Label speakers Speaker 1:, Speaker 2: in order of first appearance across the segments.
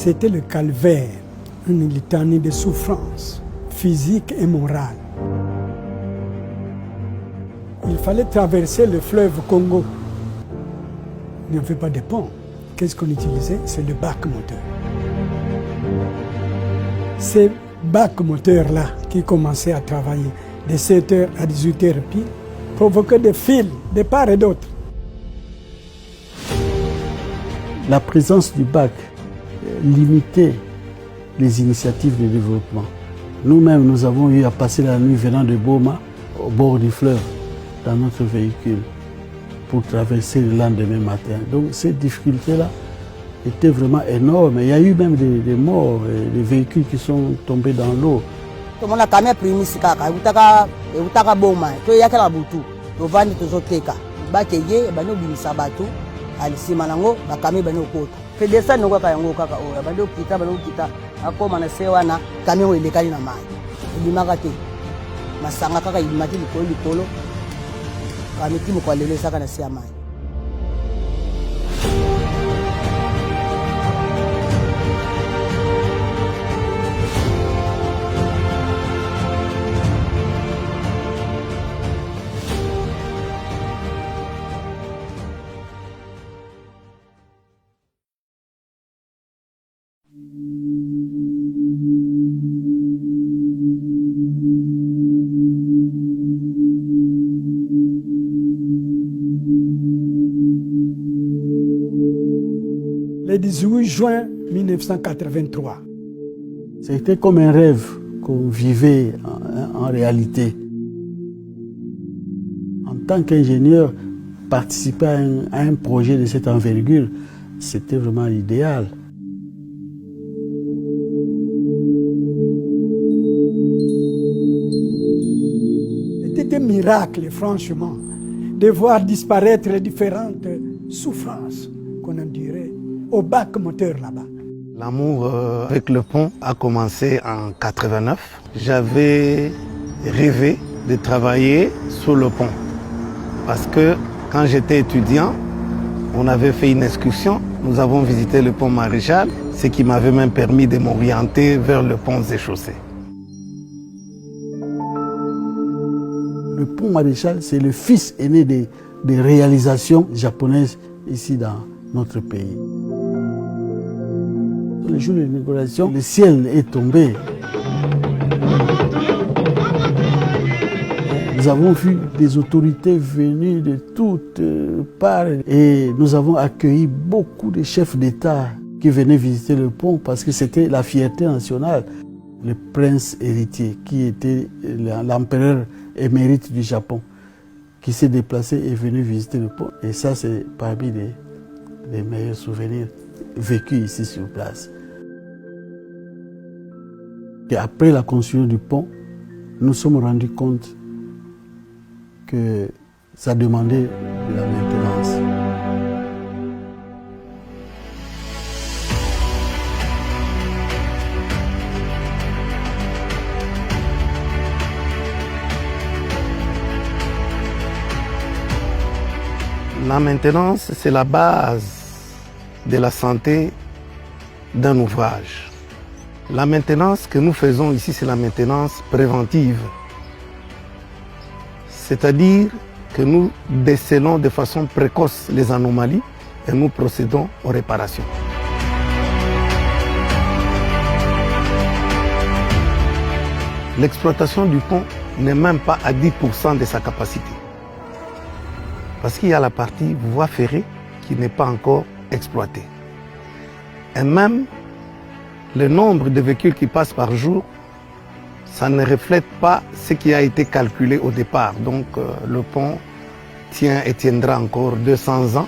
Speaker 1: C'était le calvaire, une litanie de souffrance physique et morale. Il fallait traverser le fleuve Congo. Il n'y avait pas de pont. Qu'est-ce qu'on utilisait? C'est le bac moteur. Ces bacs moteurs-là qui commençaient à travailler de 7h à 18h pile provoquaient des fils de part et d'autre.
Speaker 2: La présence du bac limitait les initiatives de développement. Nous-mêmes, nous avons eu à passer la nuit venant de Boma au bord du fleuve dans notre véhicule pour traverser le lendemain matin. Donc ces difficultés-là étaient vraiment énormes. Il y a eu même des morts, des véhicules qui sont tombés dans l'eau.
Speaker 1: Le 18 juin 1983.
Speaker 2: C'était comme un rêve qu'on vivait en réalité. En tant qu'ingénieur, participer à un projet de cette envergure, c'était vraiment l'idéal.
Speaker 1: C'était un miracle, franchement, de voir disparaître les différentes souffrances qu'on endurait au bac moteur là-bas.
Speaker 3: L'amour avec le pont a commencé en 89. J'avais rêvé de travailler sur le pont parce que quand j'étais étudiant, on avait fait une excursion. Nous avons visité le pont Maréchal, ce qui m'avait même permis de m'orienter vers le pont des Chaussées.
Speaker 2: Le pont Maréchal, c'est le fils aîné des réalisations japonaises ici dans notre pays. Le jour de l'inauguration, le ciel est tombé. Nous avons vu des autorités venues de toutes parts et nous avons accueilli beaucoup de chefs d'État qui venaient visiter le pont parce que c'était la fierté nationale. Le prince héritier, qui était l'empereur émérite du Japon, qui s'est déplacé et est venu visiter le pont. Et ça, c'est parmi les meilleurs souvenirs vécus ici sur place. Et après la construction du pont, nous nous sommes rendus compte que ça demandait de la maintenance.
Speaker 3: La maintenance, c'est la base de la santé d'un ouvrage. La maintenance que nous faisons ici, c'est la maintenance préventive. C'est-à-dire que nous décelons de façon précoce les anomalies et nous procédons aux réparations. L'exploitation du pont n'est même pas à 10% de sa capacité. Parce qu'il y a la partie voie ferrée qui n'est pas encore exploitée. Et même le nombre de véhicules qui passent par jour, ça ne reflète pas ce qui a été calculé au départ. Donc le pont tient et tiendra encore 200 ans,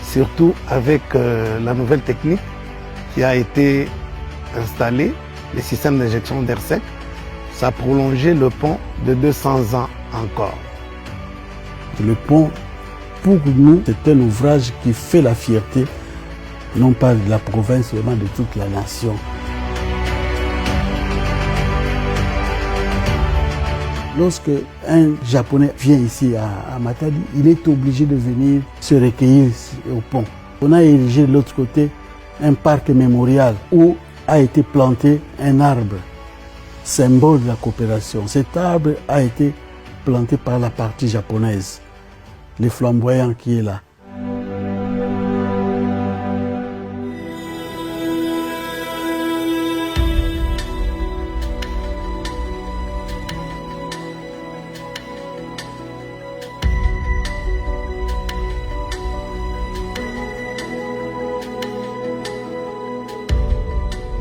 Speaker 3: surtout avec la nouvelle technique qui a été installée, le système d'injection d'air sec. Ça a prolongé le pont de 200 ans encore.
Speaker 2: Le pont, pour nous, c'est un ouvrage qui fait la fierté, non pas de la province, mais de toute la nation. Lorsque un Japonais vient ici à Matadi, il est obligé de venir se recueillir au pont. On a érigé de l'autre côté un parc mémorial où a été planté un arbre, symbole de la coopération. Cet arbre a été planté par la partie japonaise, le flamboyant qui est là.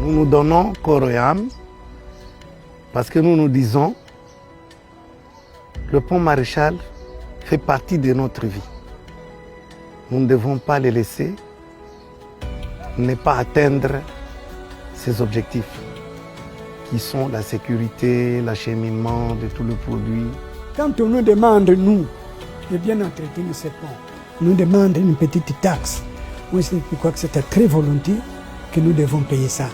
Speaker 3: Nous nous donnons corps et âme parce que nous nous disons le pont Maréchal fait partie de notre vie. Nous ne devons pas les laisser ne pas atteindre ces objectifs qui sont la sécurité, l'acheminement de tout le produit.
Speaker 1: Quand on nous demande, nous, de bien entretenir ces ponts, nous demande une petite taxe. Moi, je crois que c'était très volontiers que nous devons payer ça.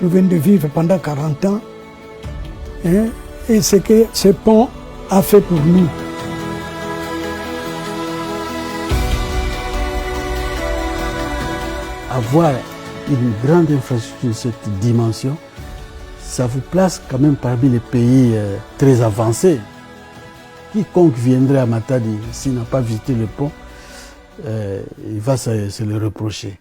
Speaker 1: Nous venons de vivre pendant 40 ans, hein, et ce que ce pont a fait pour nous.
Speaker 2: Avoir une grande infrastructure de cette dimension, ça vous place quand même parmi les pays très avancés. Quiconque viendrait à Matadi, s'il n'a pas visité le pont, il va se le reprocher.